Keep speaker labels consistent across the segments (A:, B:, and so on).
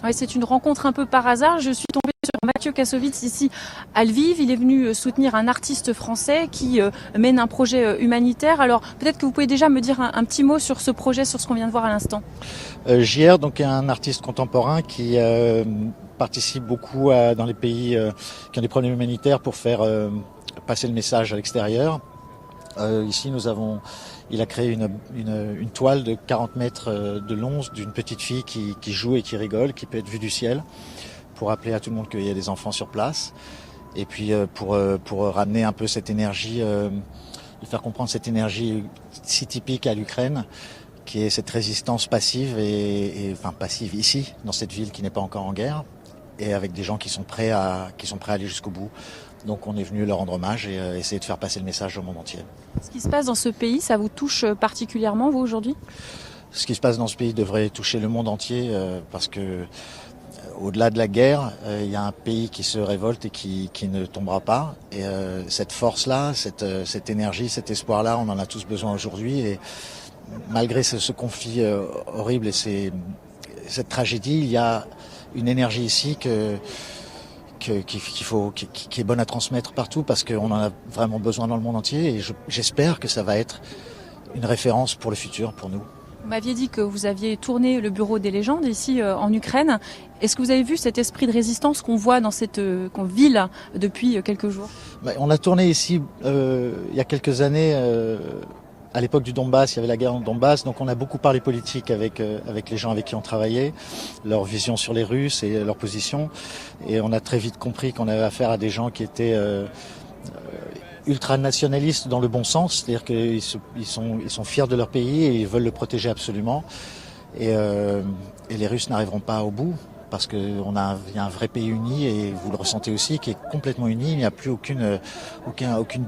A: Ouais, c'est une rencontre un peu par hasard. Je suis tombée sur Mathieu Kassovitz ici à Lviv. Il est venu soutenir un artiste français qui mène un projet humanitaire. Alors peut-être que vous pouvez déjà me dire un petit mot sur ce projet, sur ce qu'on vient de voir à l'instant.
B: JR, donc, est un artiste contemporain qui participe beaucoup dans les pays qui ont des problèmes humanitaires pour faire passer le message à l'extérieur. Ici, il a créé une toile de 40 mètres de long d'une petite fille qui joue et qui rigole, qui peut être vue du ciel, pour rappeler à tout le monde qu'il y a des enfants sur place. Et puis pour ramener un peu cette énergie, de faire comprendre cette énergie si typique à l'Ukraine, qui est cette résistance passive enfin passive ici, dans cette ville qui n'est pas encore en guerre, et avec des gens qui sont prêts à aller jusqu'au bout. Donc on est venu leur rendre hommage et essayer de faire passer le message au monde entier.
A: Ce qui se passe dans ce pays, ça vous touche particulièrement, vous, aujourd'hui ?
B: Ce qui se passe dans ce pays devrait toucher le monde entier parce que au-delà de la guerre, il y a un pays qui se révolte et qui ne tombera pas. Et cette force-là, cette énergie, cet espoir-là, on en a tous besoin aujourd'hui. Et malgré ce conflit horrible et cette tragédie, il y a une énergie ici qui est bonne à transmettre partout parce qu'on en a vraiment besoin dans le monde entier. Et j'espère que ça va être une référence pour le futur, pour nous.
A: Vous m'aviez dit que vous aviez tourné le bureau des légendes ici en Ukraine. Est-ce que vous avez vu cet esprit de résistance qu'on voit dans cette ville depuis quelques jours ?
B: On a tourné ici il y a quelques années, à l'époque du Donbass, il y avait la guerre en Donbass, donc on a beaucoup parlé politique avec les gens avec qui on travaillait, leur vision sur les Russes et leur position. Et on a très vite compris qu'on avait affaire à des gens qui étaient ultranationalistes dans le bon sens, c'est-à-dire qu'ils sont fiers de leur pays et ils veulent le protéger absolument. Et les Russes n'arriveront pas au bout parce qu'il y a un vrai pays uni et vous le ressentez aussi qui est complètement uni. Il n'y a plus aucune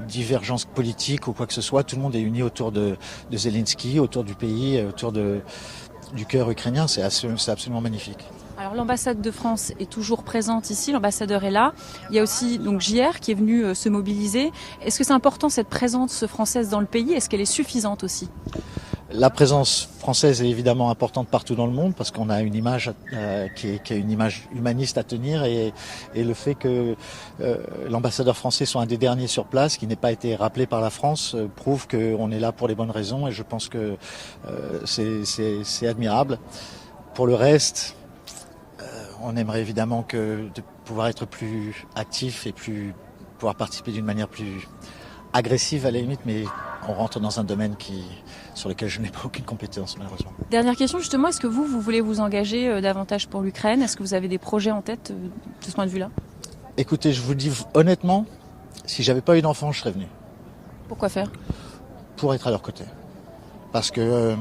B: divergence politique ou quoi que ce soit. Tout le monde est uni autour de Zelensky, autour du pays, autour du cœur ukrainien. C'est absolument magnifique.
A: Alors l'ambassade de France est toujours présente ici, l'ambassadeur est là. Il y a aussi donc JR qui est venu se mobiliser. Est-ce que c'est important cette présence française dans le pays ? Est-ce qu'elle est suffisante aussi ?
B: La présence française est évidemment importante partout dans le monde parce qu'on a une image qui est une image humaniste à tenir et le fait que l'ambassadeur français soit un des derniers sur place, qui n'ait pas été rappelé par la France, prouve qu'on est là pour les bonnes raisons et je pense que c'est admirable. Pour le reste, on aimerait évidemment de pouvoir être plus actif et pouvoir participer d'une manière plus agressive à la limite, mais on rentre dans un domaine sur lequel je n'ai pas aucune compétence malheureusement.
A: Dernière question justement, est-ce que vous voulez vous engager davantage pour l'Ukraine ? Est-ce que vous avez des projets en tête de ce point de vue-là ?
B: Écoutez, je vous le dis honnêtement, si j'avais pas eu d'enfants, je serais venu.
A: Pourquoi faire ?
B: Pour être à leur côté. Parce que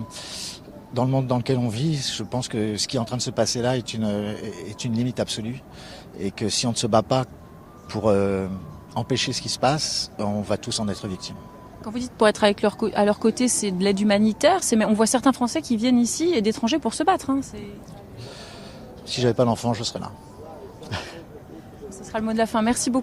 B: dans le monde dans lequel on vit, je pense que ce qui est en train de se passer là est une limite absolue et que si on ne se bat pas pour empêcher ce qui se passe, on va tous en être victimes.
A: Quand vous dites pour être à leur côté, c'est de l'aide humanitaire, mais on voit certains Français qui viennent ici et d'étrangers pour se battre.
B: Si j'avais pas d'enfant, je serais là.
A: Ce sera le mot de la fin. Merci beaucoup.